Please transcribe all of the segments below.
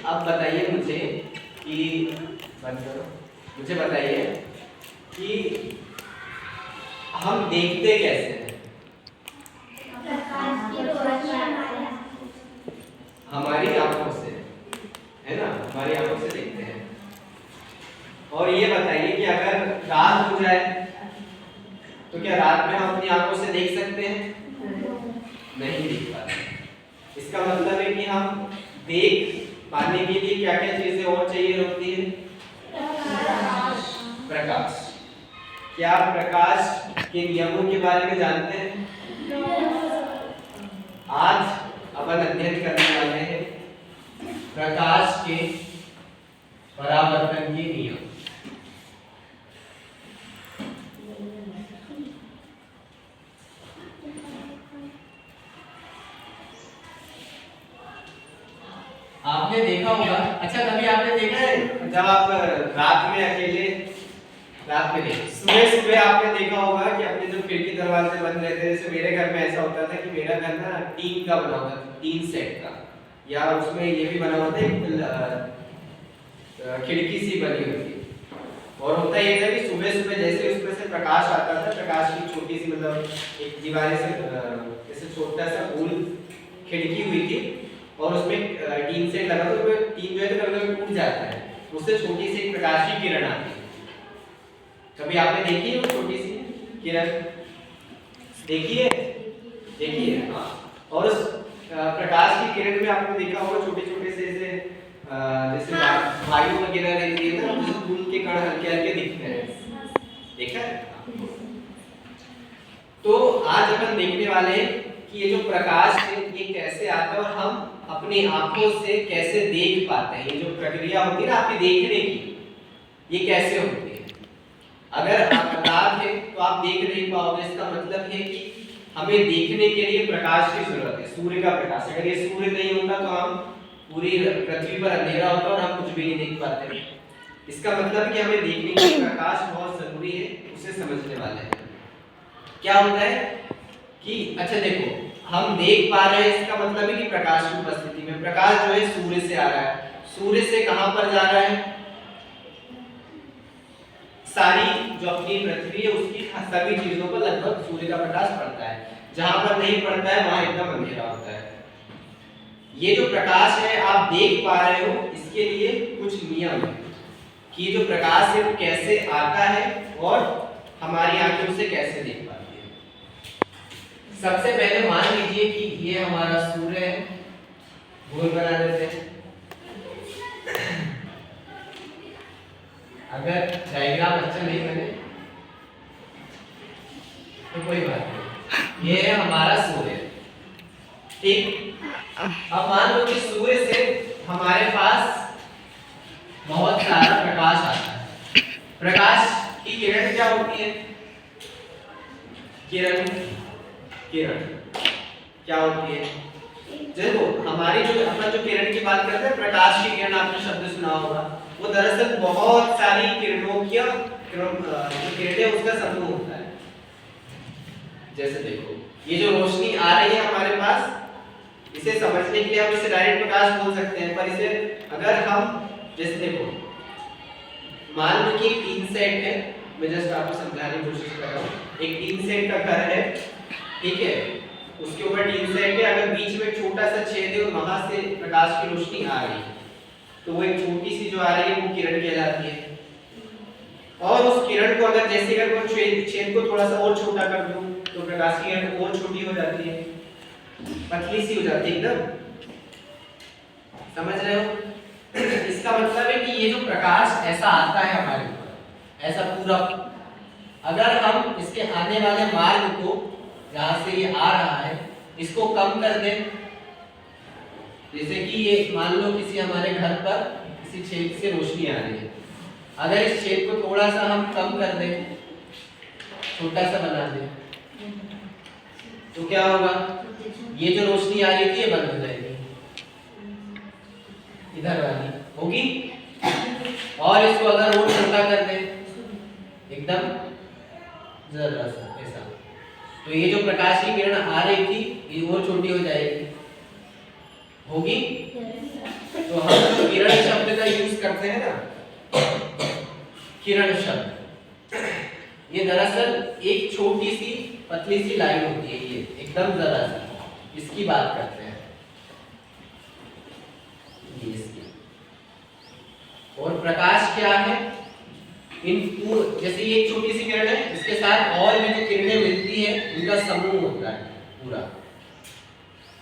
अब बताइए मुझे कि मुझे बताइए कि हम देखते कैसे हैं? हमारी आंखों से, है ना, हमारी आंखों से देखते हैं। और ये बताइए कि अगर रात हो जाए तो क्या रात में हम अपनी आंखों से देख सकते हैं? नहीं देख पाते। इसका मतलब है कि हम देख पाने के लिए क्या क्या चीजें और चाहिए होती है? प्रकाश। क्या आप प्रकाश के नियमों के बारे में जानते हैं? आज अपन अध्ययन करने वाले हैं प्रकाश के परावर्तन के नियम। आपने देखा होगा, अच्छा कभी आपने देखा है जब आप रात में अकेले, रात में नहीं, सुबह सुबह आपने देखा होगा कि अपने जो खिड़की दरवाजे बंद रहते हैं, जैसे मेरे घर में ऐसा होता था कि मेरा घर ना टीन का बना होता था, टीन सेट का, या उसमें ये भी बना होता है खिड़की सी बनी होती है। और होता ये था कि सुबह सुबह जैसे उसमें से प्रकाश आता था, प्रकाश की छोटी सी मतलब एक दीवार से जैसे छोटा सा गोल खिड़की हुई थी और उसमें टीन सेट लगा, तो टीन जो है तो कभी टूट जाता है, उससे छोटी सी प्रकाश की किरण आती है। कभी आपने देखी है वो छोटी सी किरण? देखिए, देखिए, हाँ। और उस प्रकाश की किरण में आपने देखा होगा छोटे छोटे से जैसे वायु वगैरह रहती है ना, जैसे धूल के कण हल्के हल्के दिखते हैं, देखा है? तो आज अपन देखने वाले हैं कि ये जो प्रकाश है ये कैसे आता है और हम अपनी आंखों से कैसे देख पाते हैं। ये जो प्रक्रिया होती है ना आपके देखने की, ये कैसे होती है? अगर रात है तो आप देख नहीं पाओगे, इसका मतलब है कि हमें देखने के लिए प्रकाश की जरूरत है, सूर्य का प्रकाश। अगर ये सूर्य नहीं होता तो हम पूरी पृथ्वी पर अंधेरा होता और हम कुछ भी नहीं देख पाते। इसका मतलब कि हमें देखने के लिए प्रकाश बहुत जरूरी है, उसे समझने वाले हैं। क्या होता है कि अच्छा देखो, हम देख पा रहे हैं, इसका मतलब है कि प्रकाश की उपस्थिति में, प्रकाश जो है सूर्य से आ रहा है, सूर्य से कहां पर जा रहा है? सारी जो अपनी पृथ्वी है उसकी सभी चीजों पर लगभग सूर्य का प्रकाश पड़ता है, जहां पर नहीं पड़ता है वहां एकदम अंधेरा होता है। ये जो प्रकाश है आप देख पा रहे हो, इसके लिए कुछ नियम है कि जो प्रकाश है वो कैसे आता है और हमारी आंखों से कैसे देख पाती है। सबसे पहले मान लीजिए कि ये हमारा सूर्य है, गोल बना देते हैं। अगर डायग्राम अच्छा नहीं बने तो कोई बात नहीं, ये है हमारा सूर्य, ठीक। अब मान लो कि सूर्य से हमारे पास बहुत सारा प्रकाश आता है। प्रकाश की किरण क्या होती है? किरण, किरण क्या होती है? देखो हमारी जो अपन जो किरण की बात करते हैं, प्रकाश की किरण, आपने शब्द सुना होगा, वो दरअसल बहुत सारी किरणों की जो किरणें उसका समूह होता है। जैसे देखो ये जो रोशनी आ रही है हमारे पास, इसे समझने के लिए हम इसे डायरेक्ट प्रकाश बोल सकते हैं, पर इसे अगर हम जैसे देखो मान लो कि टीन सेट है, मैं जस्ट आपको समझाने की कोशिश कर रहा हूँ। एक टीन सेट का घर है, ठीक है, उसके ऊपर टीन सेट है, अगर बीच में छोटा सा छेद है और वहां से प्रकाश की रोशनी आ रही है तो वो एक छोटी सी जो आ रही है वो किरण कहलाती है। और उस किरण को अगर जैसे अगर वो छेद को थोड़ा सा और छोटा कर दूं तो प्रकाश की किरण और छोटी हो जाती है, पतली सी हो जाती है एकदम, समझ रहे हो? इसका मतलब है कि ये जो प्रकाश ऐसा आता है हमारे ऊपर, ऐसा पूरा, अगर हम इसके आने वाले मार्ग को, जहां से ये आ रहा है, इसको कम कर दें, जैसे कि ये मान लो किसी हमारे घर पर किसी छेद से रोशनी आ रही है, अगर इस छेद को थोड़ा सा हम कम कर दें, छोटा सा बना दें, तो क्या होगा? ये जो रोशनी आ रही थी ये बंद हो जाएगी, इधर वाली होगी। और इसको अगर और छोटा कर दें एकदम जरा सा ऐसा, तो ये जो प्रकाश की किरण आ रही थी ये और छोटी हो जाएगी, होगी? तो हम जो किरण शब्द का यूज करते हैं ना, किरण शब्द, ये दरअसल एक छोटी सी पतली सी लाइन होती है, ये एकदम जरा सी, इसकी बात करते हैं, ये इसकी। और प्रकाश क्या है, जैसे ये एक छोटी सी किरण है, इसके साथ और भी जो किरणें मिलती है उनका समूह होता है पूरा।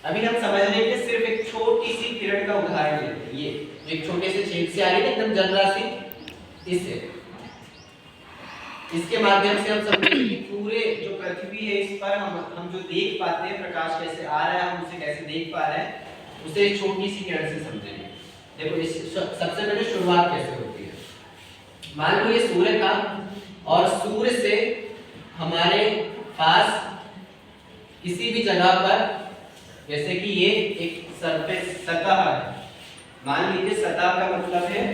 अभी हम समझने के सिर्फ एक छोटी सी किरण का उदाहरण लेते हैं, ये एक छोटे से छेद से आ रही है एकदम जलरा सी, इससे इसके माध्यम से हम समझेंगे कि पूरे जो पृथ्वी है इस पर हम जो देख पाते हैं, प्रकाश कैसे आ रहा है, हम उसे कैसे देख पा रहे हैं, उसे एक छोटी सी किरण से समझेंगे। देखो इस सबसे पहले शुरुआत कैसे होती है। मान लो ये सूर्य था और सूर्य से हमारे पास किसी भी जगह पर, जैसे कि ये एक सरफेस सतह है, मान लीजिए सतह का मतलब है,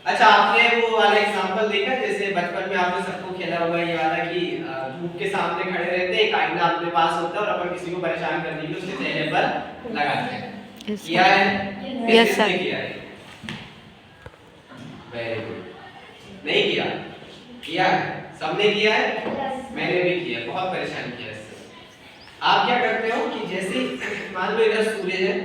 अच्छा आपने वो वाला एग्जांपल देखा जैसे बचपन में आपने सबको खेला होगा ये वाला कि धूप के सामने खड़े रहते, एक आईना अपने पास होता है और अपन किसी को परेशान करने के लिए उसके चेहरे पर लगाते हैं। किया है? Yes sir. किया है? Very good. नहीं किया? किया है? सबने किया है? मैंने भी किया, बहुत परेशान किया इससे। आप क्या करते हो कि जैसे मान लो इधर सूर्य है,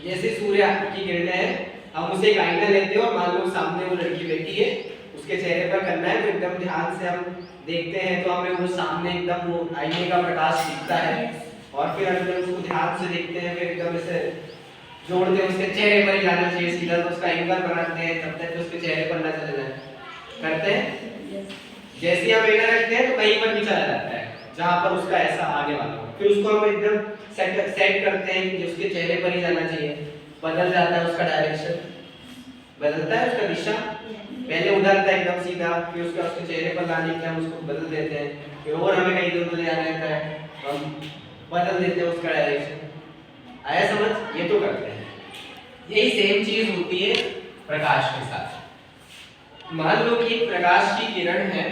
जैसे सूर्य की किरणें हैं, हम उसे एक आईना लेते हो और मान लो सामने वो लड़की बैठी है, उसके चेहरे पर करना है तो एकदम ध्यान से हम देखते हैं तो हमें वो सामने एकदम वो आईने का प्रकाश दिखता है, और फिर हम जब उसको ध्यान से देखते हैं फिर एकदम ऐसे जोड़ते हैं, उसके चेहरे पर ही जाना चाहिए सीधा, तो उसका एंगल बनाते हैं तब तक उसके चेहरे पर ना चले जाए, करते हैं। जैसे हम आईना रखते हैं तो कहीं पर भी चला जाता है जहां पर उसका ऐसा आगे वाला हो, फिर उसको हम एकदम सेट करते हैं कि उसके चेहरे पर ही जाना चाहिए, बदल जाता है उसका डायरेक्शन, बदलता है उसका दिशा, पहले उधर था एकदम सीधा, फिर उसके चेहरे पर लाने के लिए हम उसको बदल देते हैं, फिर और हमें कहीं दूर ले जाना रहता है हम बदल देते हैं उसका डायरेक्शन। आया समझ? ये तो करते हैं। यही सेम चीज होती है प्रकाश के साथ। मान लो कि एक प्रकाश की किरण है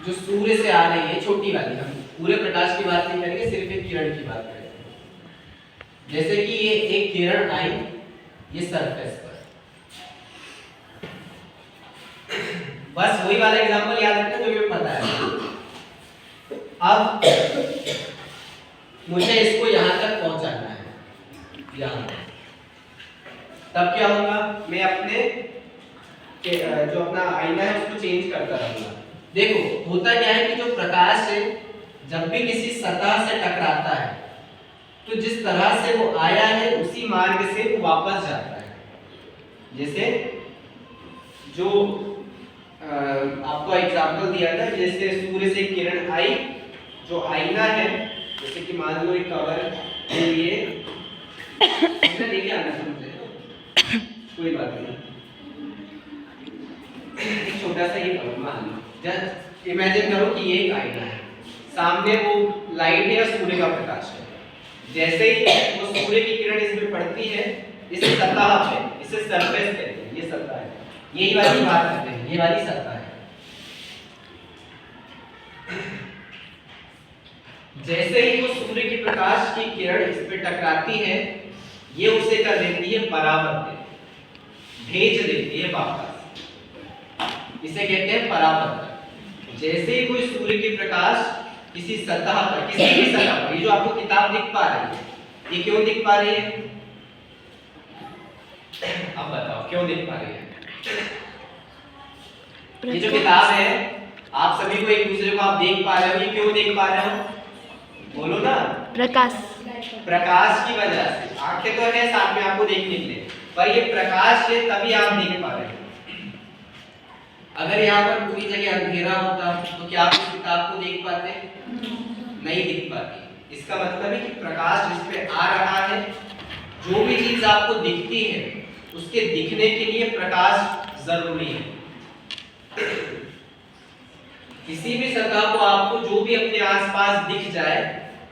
जो सूर्य से आ रही है, छोटी वाली, हम पूरे प्रकाश की बात नहीं करेंगे, सिर्फ एक किरण की बात करेंगे। जैसे कि ये एक किरण आई ये सरफेस पर, बस वही वाला एग्जांपल याद रखना जो हमें पता है। अब मुझे इसको यहां तक पहुंचाना है, यहां, तब क्या होगा, मैं अपने जो अपना आईना है उसको चेंज करता रहूंगा। देखो होता क्या है कि जो प्रकाश है जब भी किसी सतह से टकराता है तो जिस तरह से वो आया है उसी मार्ग से वो वापस जाता है। जैसे जो आपको एग्जांपल दिया था, जैसे सूर्य से किरण आई, जो आईना है, जैसे कि मान लो एक कवर के लिए लेके आना समझे, कोई बात नहीं, एक छोटा सा ये कवर मान लो, जस्ट इमेजिन करो कि ये एक आईना है, सामने वो लाइट है या सूर्य का प्रकाश है, जैसे ही वो सूर्य की किरण इस पे पड़ती है, इस सतह पे, इसे सरफेस कहते हैं, ये सतह है, यही वाली बात करते हैं, ये वाली सतह है। जैसे ही वो सूर्य की प्रकाश की किरण इस पे टकराती है, ये उसे कर देती है परावर्तित, भेज देती है वापस, इसे कहते हैं परावर्तन। जैसे ही कोई सूर्य की प्रकाश किसी सतह पर, किसी भी सतह पर, ये जो आपको किताब दिख पा रही है, ये क्यों दिख पा रही है? अब बताओ क्यों दिख पा रही है? ये जो किताब है, आप सभी को एक दूसरे को आप देख पा रहे हो, ये क्यों देख पा रहे हो? बोलो ना। प्रकाश, प्रकाश की वजह से। आंखें तो है साथ में आपको देखने के लिए, पर ये प्रकाश है तभी आप देख पा रहे हो। अगर यहाँ पर पूरी जगह अंधेरा होता तो क्या आप इस किताब को देख पाते? नहीं दिख पाती। इसका मतलब है कि प्रकाश जिस पे आ रहा है, जो भी चीज आपको दिखती है उसके दिखने के लिए प्रकाश जरूरी है। किसी भी सतह को आपको जो भी अपने आसपास दिख जाए,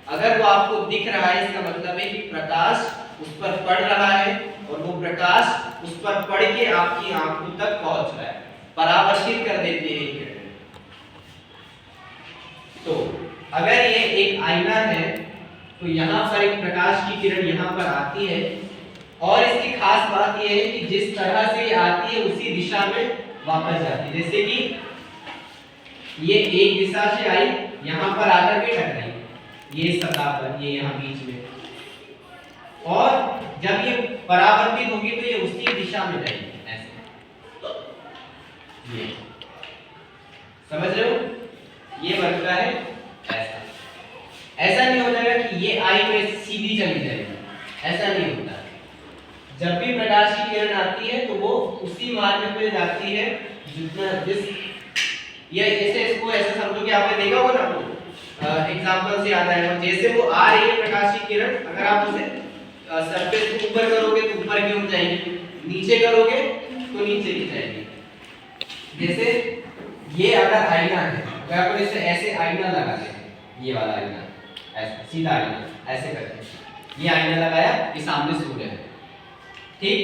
अगर वो आपको दिख रहा है, इसका मतलब है कि प्रकाश उस पर पड़ रहा है और वो प्रकाश उस पर पड़ के आपकी आंखों तक पहुंच रहा है, परावर्तित कर देती है किरण। तो अगर ये एक आईना है तो यहाँ पर एक प्रकाश की किरण यहाँ पर आती है, और इसकी खास बात यह है कि जिस तरह से ये आती है उसी दिशा में वापस जाती है। जैसे कि ये एक दिशा से आई, यहाँ पर आकर के टकराई ये सतह पर, ये यहाँ बीच में, और जब ये परावर्तित होगी तो ये उसी दिशा में जाएगी ऐसे। ये समझ रहे हो? ये बनता है ऐसा। ऐसा नहीं हो जाएगा कि ये आई तो सीधी चली जाएगी, ऐसा नहीं होता। जब भी प्रकाश की किरण आती है तो वो उसी मार्ग पे जाती है जितना जिस ये ऐसे इसको ऐसा समझो कि आपने देखा होगा ना, एग्जांपल से आता है, जैसे वो आ रही है प्रकाश की किरण, अगर आप उसे सरफेस को ऊपर करोगे तो ऊपर की ओर जाएगी, नीचे करोगे तो नीचे की जाएगी। जैसे ये अगर आईना है, अगर आप इसे ऐसे आईना लगा दें, ये वाला आईना ऐसे सीधा आईना ऐसे करके, ये आईना लगाया, ये सामने सूर्य है, ठीक,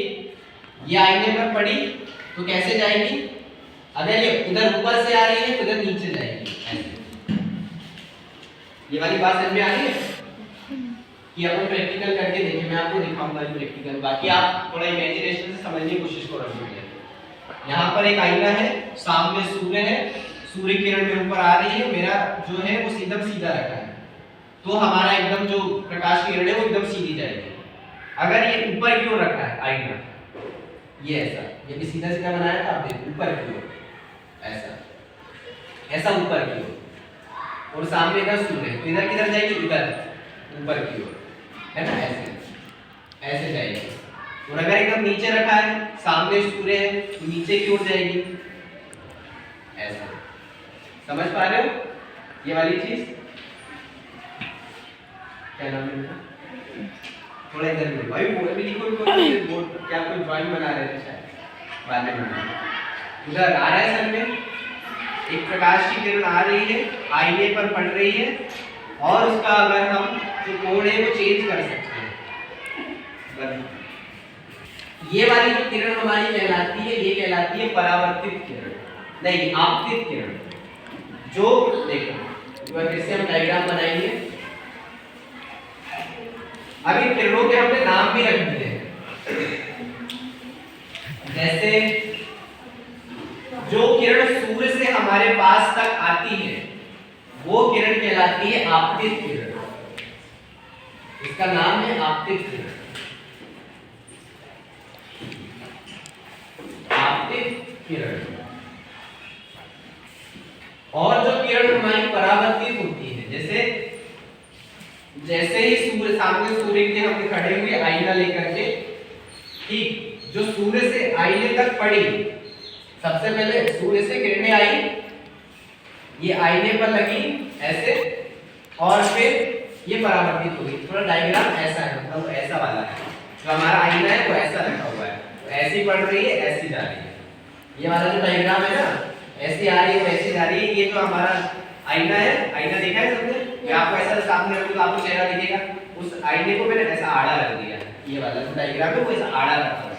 ये आईने पर पड़ी तो कैसे जाएगी? अगर ये इधर ऊपर से आ रही है तो इधर नीचे जाएगी ऐसे। ये वाली बात समझ में आ रही है कि अपन प्रैक्टिकल करके देखें, मैं आपको दिखाऊंगा प्रैक्टिकल, बाकी आप थोड़ा इमेजिनेशन से समझने की कोशिश करो। यहाँ पर एक आईना है, सामने सूर्य है, सूर्य किरण मेरे ऊपर आ रही है, मेरा जो है वो एकदम सीधा रखा है, तो हमारा एकदम जो प्रकाश की किरण है वो एकदम सीधी जाएगी। अगर ये ऊपर की ओर रखा है आईना, ये ऐसा, ये भी सीधा सीधा बनाया था आपने, ऊपर की ओर ऐसा, ऐसा ऊपर की ओर, और सामने इधर सूर्य है, तो इधर किधर जाएगी? इधर ऊपर की ओर, है ना, ऐसे ऐसे जाएगी। और अगर एकदम नीचे रखा है, सामने सूर्य है, तो नीचे की ओर जाएगी ऐसा। समझ पा रहे हो ये वाली चीज? क्या नाम है इनका? थोड़ा इधर में भाई बोल भी लिखो, बोर्ड क्या कोई ड्राइंग बना रहे थे शायद, बाद में बना। उधर आ रहा है सर में, एक प्रकाश की किरण आ रही है, आईने पर पड़ रही है, और उसका अगर हम जो कोण है वो चेंज कर सकते हैं। ये वाली जो किरण हमारी कहलाती है, ये कहलाती है परावर्तित किरण, नहीं आपतित किरण। जो देखो जैसे हम डायग्राम बनाएंगे, अभी किरणों के हमने नाम भी रख दिए हैं। जैसे जो किरण सूर्य से हमारे पास तक आती है वो किरण कहलाती है आपतित किरण, इसका नाम है आपतित किरण। आपतित किरण। और जो किरण हमारी परावर्तित होती है, जैसे ही सूर्य, सामने सूर्य के हम खड़े हुए आईना लेकर के, ठीक, जो सूर्य से आईने तक पड़ी, सबसे पहले सूर्य से किरणें आई, ये आईने पर लगी ऐसे, और फिर ये परावर्तित हो गई। थोड़ा डायग्राम ऐसा है, मतलब ऐसा वाला है, जो हमारा आईना है वो ऐसा रखा हुआ है, तो ऐसी पड़ रही है, ऐसी जा रही है। ये वाला जो डायग्राम है ना, ऐसी आ रही है, वैसी जा रही है। ये जो हमारा आईना है, आईना देखा है सबने? मैं आपको ऐसा सामने रखूं तो आपको चेहरा दिखेगा, उस आईने को मैंने ऐसा आड़ा रख दिया। ये वाला जो डायग्राम है वो ऐसा आड़ा रखा हुआ है,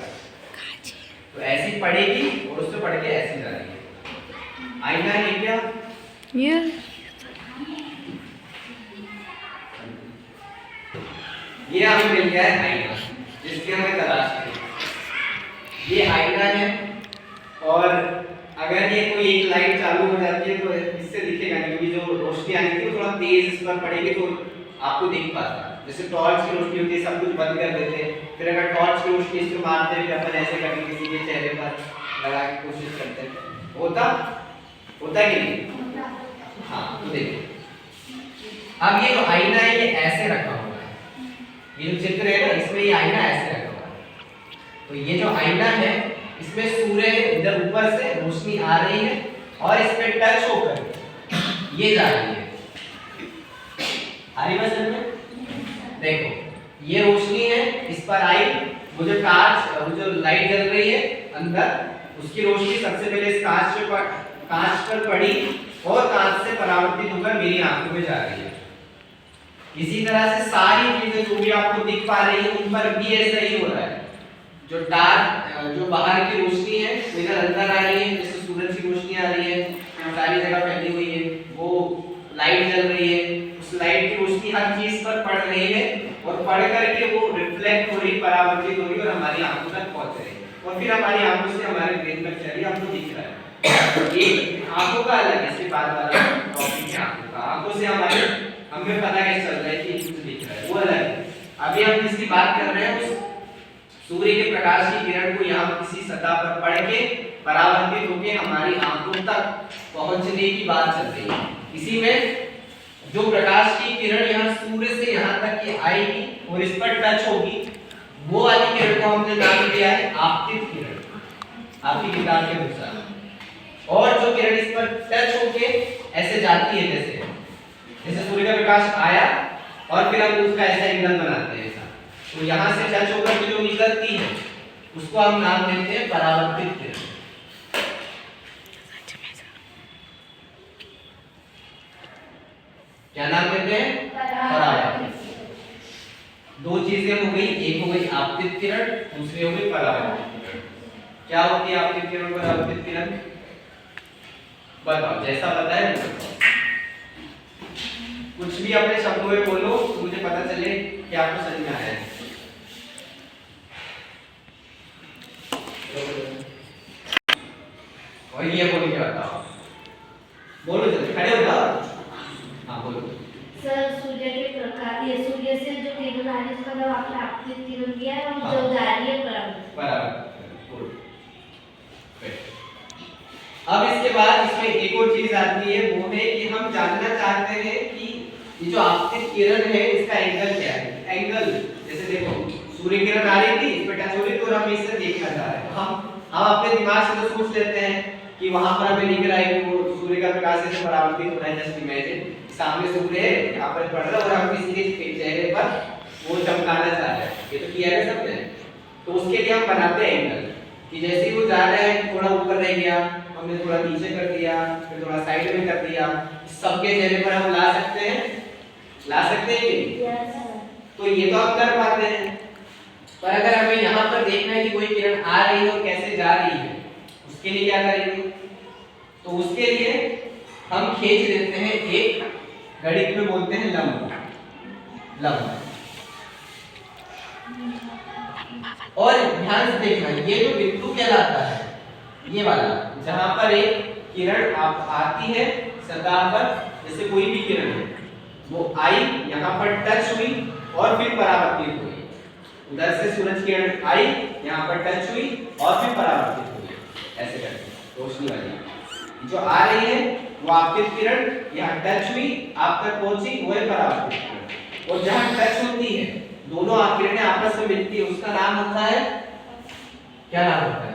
तो ऐसी पड़ेगी और उससे पड़ के ऐसी जा रही है। आईना है क्या? ये हमें मिल गया है आईना, जिसकी हमें तलाश थी। ये आईना है, और अगर ये कोई एक लाइट चालू हो जाती है तो इससे दिखेगा नहीं, क्योंकि जो रोशनी आ रही थी वो थोड़ा तेज इस पर पड़ेगी तो आपको दिख पाता। जैसे टॉर्च की रोशनी होती है, सब कुछ बंद कर देते हैं, फिर अगर टॉर्च की रोशनी इस पर मारते हैं, अपन ऐसे करके किसी के चेहरे पर लगा के कोशिश करते हैं, होता कि नहीं? हाँ, तो देखो अब ये जो आईना है ये ऐसे रखा हुआ है, ये जो चित्र है ना, इसमें ये आईना ऐसे रखा हुआ है। तो ये जो आईना है, इसमें सूर्य इधर ऊपर से रोशनी आ रही है, और इस पे टच होकर ये जा रही है। आ रही बात समझ में? देखो ये रोशनी है, इस पर आई, वो जो कांच, वो जो लाइट जल रही है अंदर, उसकी रोशनी सबसे पहले इस कांच पर पड़ी, और कांच से परावर्तित होकर मेरी आंखों में जा रही है। इसी तरह से सारी चीजें जो भी आपको दिख पा रही है, उन पर भी ऐसा ही हो रहा है। जो डार्क, जो बाहर की रोशनी है वो इधर अंदर आ रही है, जैसे सूरज की रोशनी आ रही है, सारी जगह फैली हुई है, वो लाइट जल रही है, उस लाइट की रोशनी हर चीज पर पड़ रही है, और पढ़ करके वो रिफ्लेक्ट हो रही, परावर्तित हो रही और हमारी आंखों तक पहुंच रही और फिर हमारी आंखों से हमारे ब्रेन तक चली, हमको दिख रहा है। ये आंखों का अलग है, इसके बाद वाला टॉपिक है आंखों का। आंखों से हमारे हमें पता कैसे चल रहा है कि कुछ दिख रहा है, वो अलग है। अभी हम जिसकी बात कर रहे हैं उस सूर्य के प्रकाश की किरण को यहाँ किसी सतह पर पड़ के परावर्तित होकर हमारी आंखों तक पहुंचने की बात चल रही है। इसी में जो प्रकाश की किरण यहाँ सूर्य से यहाँ तक की आएगी और इस पर टच होगी, वो वाली किरण को हमने नाम दिया है आपतित किरण, आपकी किताब के अनुसार। और जो किरण इस पर टच होके ऐसे जाती है, जैसे सूर्य का प्रकाश आया और फिर हम उसका ऐसा एंगल बनाते हैं, तो यहाँ से टच होकर के जो निकलती है उसको हम नाम देते हैं परावर्तित किरण। क्या नाम देते हैं? परावर्तित। दो चीजें हो गई, एक हो गई आपतित किरण, दूसरी हो गई परावर्तित किरण। क्या होती है आपतित किरण, परावर्तित किरण? बताओ, जैसा बताया कुछ भी अपने शब्दों में बोलो तो मुझे पता चले कि आपको समझ में आया है। और ये बोल के बताओ, बोलो जल्दी, खड़े हो जाओ। हाँ बोलो सर। सूर्य के प्रकाश, ये सूर्य से जो किरण आ रही है उसका नाम आपने आपतित किरण दिया है, और जो जा रही है परावर्तित। अब इसके बाद इसमें एक और चीज आती है, वो है कि हम जानना चाहते हैं कि ये जो आपतित किरण है इसका एंगल क्या है। एंगल जैसे देखो, सूर्य किरण आ रही थी, इस पे टच हो रही थी और हम इसे देखना चाह रहे हैं, हम अपने दिमाग से तो सोच लेते हैं कि वहां पर हमें दिख रहा है कि वो सूर्य का प्रकाश से परावर्तित हो रहा है। जस्ट इमेजिन सामने सूर्य है, यहाँ पर पड़ रहा है और हम किसी के चेहरे पर वो चमकाना चाह रहे हैं, ये तो किया है सबने। तो उसके लिए हम बनाते हैं एंगल कि जैसे ही वो जा रहा है थोड़ा ऊपर रह गया, हमने थोड़ा नीचे कर दिया, फिर थोड़ा साइड में कर दिया, सबके चेहरे पर हम ला सकते हैं कि यस। तो ये तो हम कर पाते हैं। पर अगर हमें यहाँ पर देखना है कि कोई किरण आ रही है और कैसे जा रही है, उसके लिए क्या करेंगे? तो उसके लिए हम खींच देते हैं एक, गणित में बोलते हैं लंब। और ध्यान से देखना, ये जो बिंदु कहलाता है, ये वाला जहां पर एक किरण आती है सतह पर, जैसे कोई भी किरण है वो आई, यहाँ पर टच हुई और फिर परावर्तित हुई। उधर से सूरज किरण आई, यहाँ पर टच हुई और फिर परावर्तित हुई, ऐसे करके रोशनी वाली जो आ रही है वो आपतित किरण, यहाँ टच हुई आप तक पहुंची, वो है परावर्तित किरण। और जहाँ टच होती है, दोनों किरणें आपस में मिलती है, उसका नाम होता है, क्या नाम होता है?